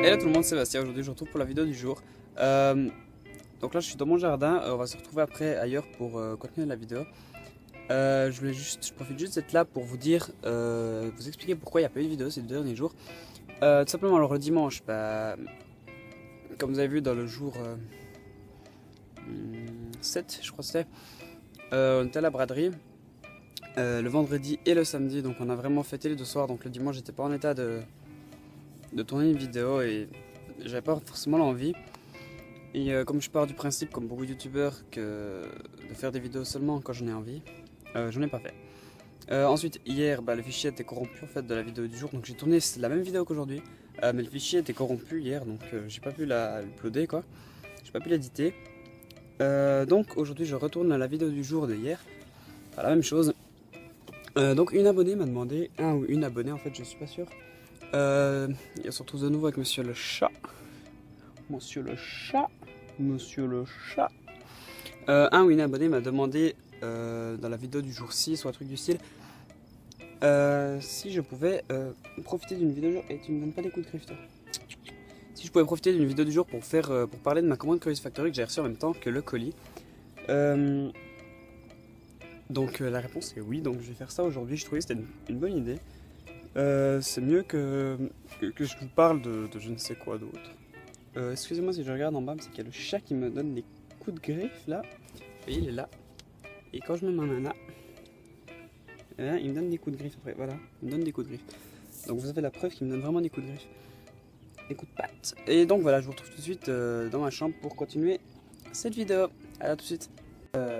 Hello tout le monde, c'est Sébastien. Aujourd'hui je vous retrouve pour la vidéo du jour. Donc là je suis dans mon jardin, on va se retrouver après ailleurs pour continuer la vidéo. Je profite juste d'être là pour vous dire, vous expliquer pourquoi il n'y a pas eu de vidéo ces 2 derniers jours. Tout simplement, alors le dimanche, comme vous avez vu dans le jour 7, je crois que c'était, on était à la braderie. Le vendredi et le samedi, donc on a vraiment fêté les 2 soirs. Donc le dimanche j'étais pas en état de tourner une vidéo et j'avais pas forcément l'envie. Et comme je pars du principe, comme beaucoup de youtubeurs, que de faire des vidéos seulement quand j'en ai envie, j'en ai pas fait. Ensuite, hier, le fichier était corrompu en fait de la vidéo du jour, donc j'ai tourné la même vidéo qu'aujourd'hui, mais le fichier était corrompu hier, donc j'ai pas pu l'uploader quoi, j'ai pas pu l'éditer. Donc aujourd'hui, je retourne à la vidéo du jour de hier, enfin la même chose. Donc une abonnée m'a demandé, un ou une abonnée en fait, je suis pas sûr. Il se retrouve de nouveau avec Monsieur le Chat. Monsieur le Chat. Monsieur le Chat. Un ou une abonnée m'a demandé dans la vidéo du jour 6 ou un truc du style si je pouvais profiter d'une vidéo du jour. Et tu me donnes pas des coups de griffe toi. Si je pouvais profiter d'une vidéo du jour pour pour parler de ma commande Curious Factory que j'ai reçue en même temps que le colis. Donc la réponse est oui, donc je vais faire ça aujourd'hui. Je trouvais que c'était une bonne idée. C'est mieux que je vous parle de je ne sais quoi d'autre. Excusez-moi si je regarde en bas, c'est qu'il y a le chat qui me donne des coups de griffe là. Et il est là. Et quand je me mets ma main là, il me donne des coups de griffe après. Voilà, il me donne des coups de griffe. Donc vous avez la preuve qu'il me donne vraiment des coups de griffe. Des coups de patte. Et donc voilà, je vous retrouve tout de suite dans ma chambre pour continuer cette vidéo. À tout de suite.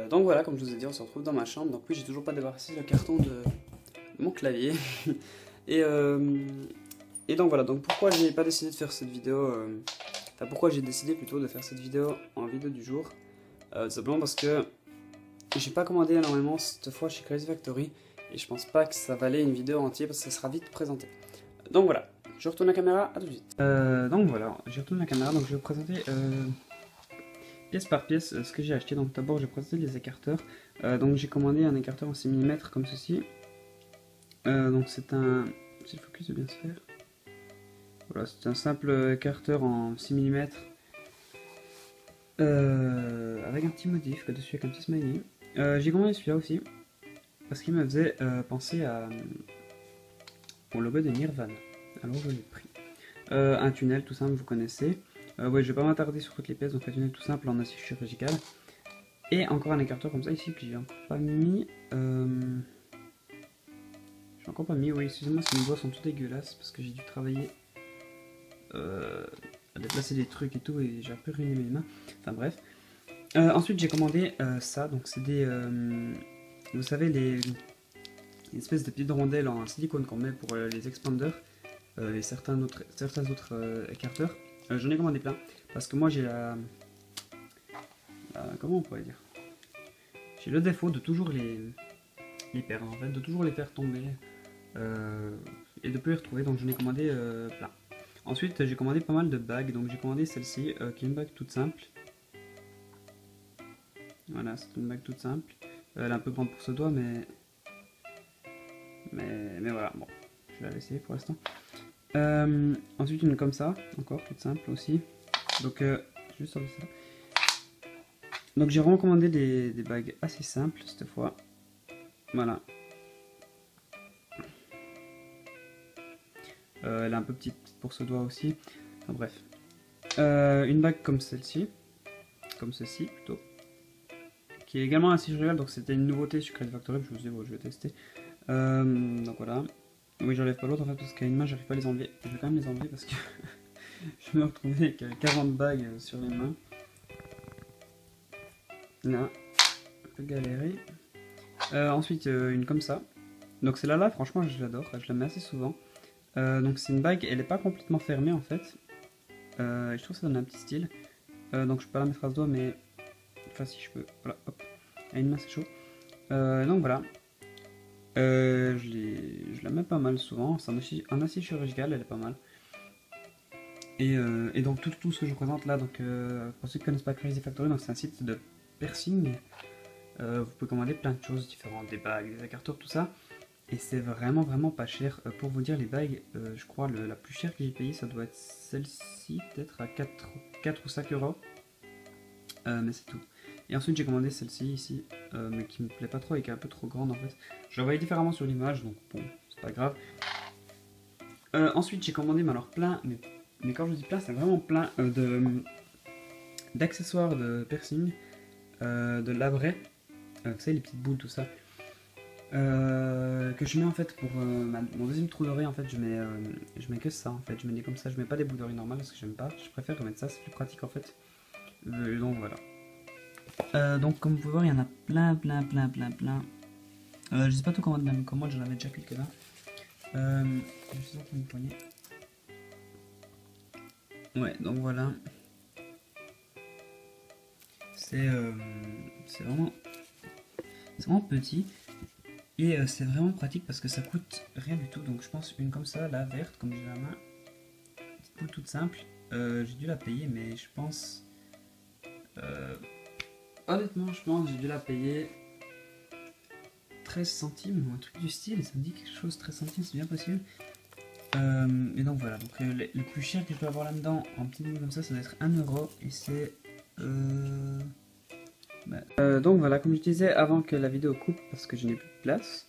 Donc voilà, comme je vous ai dit, on se retrouve dans ma chambre. Donc oui, j'ai toujours pas débarrassé le carton de mon clavier. Et donc voilà, donc pourquoi j'ai pas décidé de faire cette vidéo, enfin pourquoi j'ai décidé plutôt de faire cette vidéo en vidéo du jour, tout simplement parce que j'ai pas commandé énormément cette fois chez Curious Factory et je pense pas que ça valait une vidéo entière parce que ça sera vite présenté. Donc voilà, je retourne la caméra, à tout de suite. Donc voilà, je retourne la caméra, donc je vais vous présenter pièce par pièce ce que j'ai acheté. Donc d'abord je vais présenter les écarteurs. Donc j'ai commandé un écarteur en 6 mm comme ceci. Donc c'est un... Si le focus veut bien se faire. Voilà, c'est un simple écarteur en 6 mm avec un petit modif dessus avec un petit smiley. J'ai commandé celui-là aussi parce qu'il me faisait penser au logo de Nirvana. Alors je l'ai pris. Un tunnel tout simple, vous connaissez. Ouais, je vais pas m'attarder sur toutes les pièces, donc un tunnel tout simple en acier chirurgical. Et encore un écarteur comme ça ici que j'ai encore pas mis. J'ai encore pas mis, oui, excusez-moi si mes doigts sont tout dégueulasses parce que j'ai dû travailler à déplacer des trucs et tout et j'ai un peu ruiné mes mains. Enfin bref. Ensuite j'ai commandé ça, donc c'est des... vous savez les espèces de petites rondelles en silicone qu'on met pour les expanders et certains autres écarteurs. J'en ai commandé plein parce que moi j'ai comment on pourrait dire, j'ai le défaut de toujours les perdre en fait, de toujours les faire tomber et de plus les retrouver, donc j'en ai commandé plein. Ensuite j'ai commandé pas mal de bagues, donc j'ai commandé celle-ci qui est une bague toute simple. Voilà, c'est une bague toute simple. Elle est un peu grande pour ce doigt, mais voilà, bon, je vais la laisser pour l'instant. Ensuite une comme ça, encore toute simple aussi. Donc juste sur ça. Donc j'ai vraiment commandé des bagues assez simples cette fois. Voilà. Elle est un peu petite pour ce doigt aussi. Enfin, bref. Une bague comme celle-ci. Comme ceci plutôt. Qui est également assez chirurgical. Donc c'était une nouveauté sur Curious Factory. Je me suis dit, bon, je vais tester. Donc voilà. Oui, j'enlève pas l'autre en fait parce qu'à une main, j'arrive pas à les enlever. Je vais quand même les enlever parce que je me retrouvais avec 40 bagues sur les mains. Là, un peu galéré. Ensuite, une comme ça. Donc celle-là, franchement, je l'adore. Je la mets assez souvent. Donc c'est une bague, elle est pas complètement fermée en fait. Je trouve que ça donne un petit style. Donc je peux pas la mettre à ce doigt, mais enfin si je peux. Voilà, hop. À une main, c'est chaud. Donc voilà. Je la mets pas mal souvent. C'est un acier chirurgical, elle est pas mal. Et donc tout ce que je vous présente là, donc pour ceux qui ne connaissent pas Curious Factory, c'est un site de piercing. Vous pouvez commander plein de choses différentes, des bagues, des écarteurs, tout ça. Et c'est vraiment pas cher. Pour vous dire, les bagues, je crois la plus chère que j'ai payée, ça doit être celle-ci, peut-être à 4 ou 5 euros. Mais c'est tout. Et ensuite j'ai commandé celle-ci ici, mais qui me plaît pas trop et qui est un peu trop grande en fait. Je la voyais différemment sur l'image, donc bon, c'est pas grave. Ensuite j'ai commandé, mais alors plein, mais quand je dis plein, c'est vraiment plein d'accessoires de piercing, de labret, vous savez les petites boules, tout ça. Que je mets en fait pour mon deuxième trou d'oreille. En fait je mets que ça en fait, je mets des comme ça, je mets pas des boules d'oreille normales parce que j'aime pas, je préfère mettre ça, c'est plus pratique en fait. Donc voilà. Donc comme vous pouvez voir, il y en a plein. Je sais pas tout comment j'en avais déjà quelques-uns. Je suis sorti une poignée. Ouais, donc voilà. C'est vraiment petit. Et c'est vraiment pratique parce que ça coûte rien du tout. Donc je pense une comme ça, la verte, comme j'ai la main. Petite boule toute simple. J'ai dû la payer, mais je pense... honnêtement, je pense que j'ai dû la payer 13 centimes ou un truc du style. Ça me dit quelque chose, 13 centimes, c'est bien possible. Et donc voilà, donc le plus cher que je peux avoir là-dedans, en petit bout comme ça doit être 1 euro. Et c'est... donc voilà, comme je disais avant que la vidéo coupe parce que je n'ai plus de place,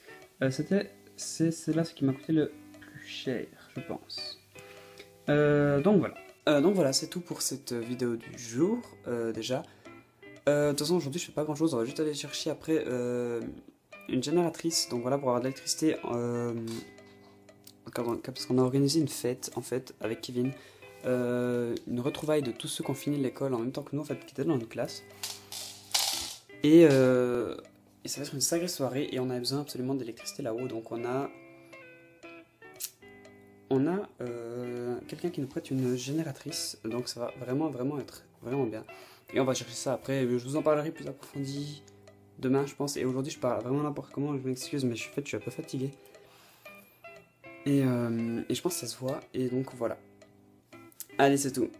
c'est là ce qui m'a coûté le plus cher, je pense. Donc voilà, c'est tout pour cette vidéo du jour, déjà. De toute façon, aujourd'hui je fais pas grand chose, on va juste aller chercher après une génératrice, donc voilà, pour avoir de l'électricité, parce qu'on a organisé une fête en fait avec Kevin, une retrouvaille de tous ceux qui ont fini l'école en même temps que nous en fait, qui étaient dans notre classe. Et ça va être une sacrée soirée et on a besoin absolument d'électricité là-haut, donc on a quelqu'un qui nous prête une génératrice, donc ça va vraiment être vraiment bien. Et on va chercher ça après, je vous en parlerai plus approfondi demain je pense, et aujourd'hui je parle vraiment n'importe comment, je m'excuse mais je suis un peu fatigué. Et je pense que ça se voit, et donc voilà. Allez, c'est tout.